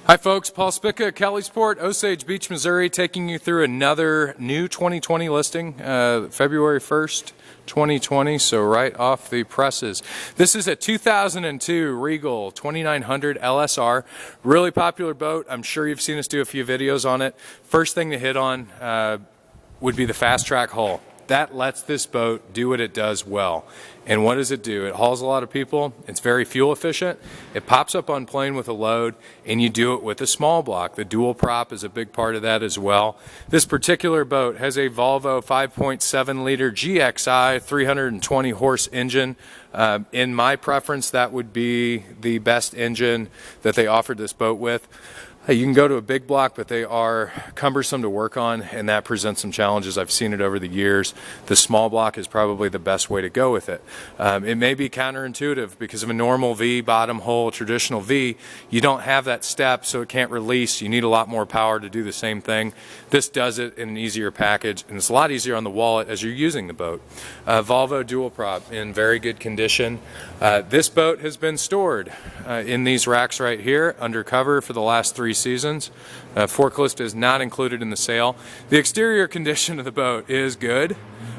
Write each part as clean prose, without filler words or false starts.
Hi folks, Paul Spica at Kellysport, Osage Beach, Missouri, taking you through another new 2020 listing, February 1st, 2020, so right off the presses. This is a 2002 Regal 2900 LSR, really popular boat. I'm sure you've seen us do a few videos on it. First thing to hit on would be the fast track hull. That lets this boat do what it does well. And what does it do? It hauls a lot of people. It's very fuel efficient. It pops up on plane with a load, and you do it with a small block. The dual prop is a big part of that as well. This particular boat has a Volvo 5.7 liter GXI 320 horse engine. In my preference, that would be the best engine that they offered this boat with. You can go to a big block, but they are cumbersome to work on, and that presents some challenges. I've seen it over the years. The small block is probably the best way to go with it. It may be counterintuitive because of a normal V bottom hole, traditional V. You don't have that step, so it can't release. You need a lot more power to do the same thing. This does it in an easier package, and it's a lot easier on the wallet as you're using the boat. Volvo dual prop in very good condition. This boat has been stored in these racks right here under cover for the last 3 seasons. Forklift is not included in the sale. The exterior condition of the boat is good.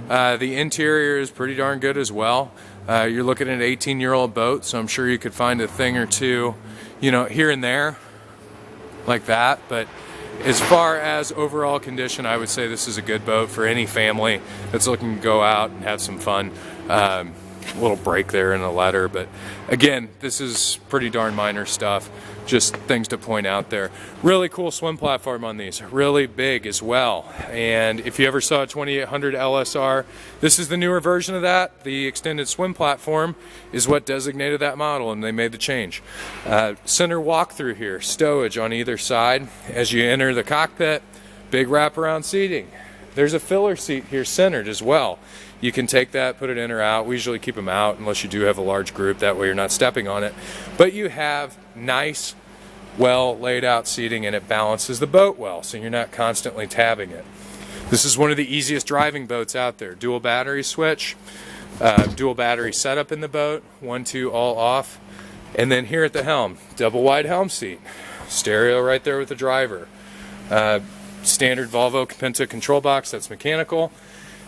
The interior is pretty darn good as well. You're looking at an 18-year-old boat, so I'm sure you could find a thing or two, you know, here and there like that. But as far as overall condition, I would say this is a good boat for any family that's looking to go out and have some fun. A little break there in the letter, but again, this is pretty darn minor stuff. Just things to point out there. Really cool swim platform on these, really big as well. And if you ever saw a 2800 LSR, this is the newer version of that. The extended swim platform is what designated that model, and they made the change. Center walkthrough here, stowage on either side. As you enter the cockpit, big wraparound seating. There's a filler seat here centered as well. You can take that, put it in or out. We usually keep them out unless you do have a large group. That way you're not stepping on it. But you have nice, well laid out seating, and it balances the boat well, so you're not constantly tabbing it. This is one of the easiest driving boats out there. Dual battery switch, dual battery setup in the boat, 1, 2, all off. And then here at the helm, double wide helm seat. Stereo right there with the driver. Standard Volvo Capenta control box, that's mechanical.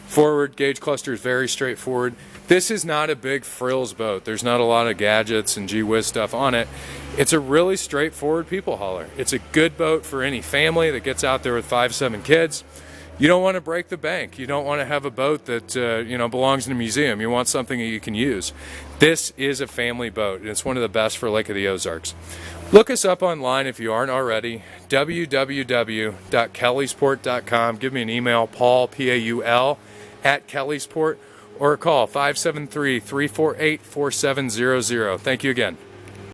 Forward gauge cluster is very straightforward. This is not a big frills boat. There's not a lot of gadgets and gee whiz stuff on it. It's a really straightforward people hauler. It's a good boat for any family that gets out there with 5, 7 kids. You don't want to break the bank. You don't want to have a boat that belongs in a museum. You want something that you can use. This is a family boat, and it's one of the best for Lake of the Ozarks. Look us up online if you aren't already, www.kellysport.com. Give me an email, Paul, P-A-U-L, @Kellysport, or call 573-348-4700. Thank you again.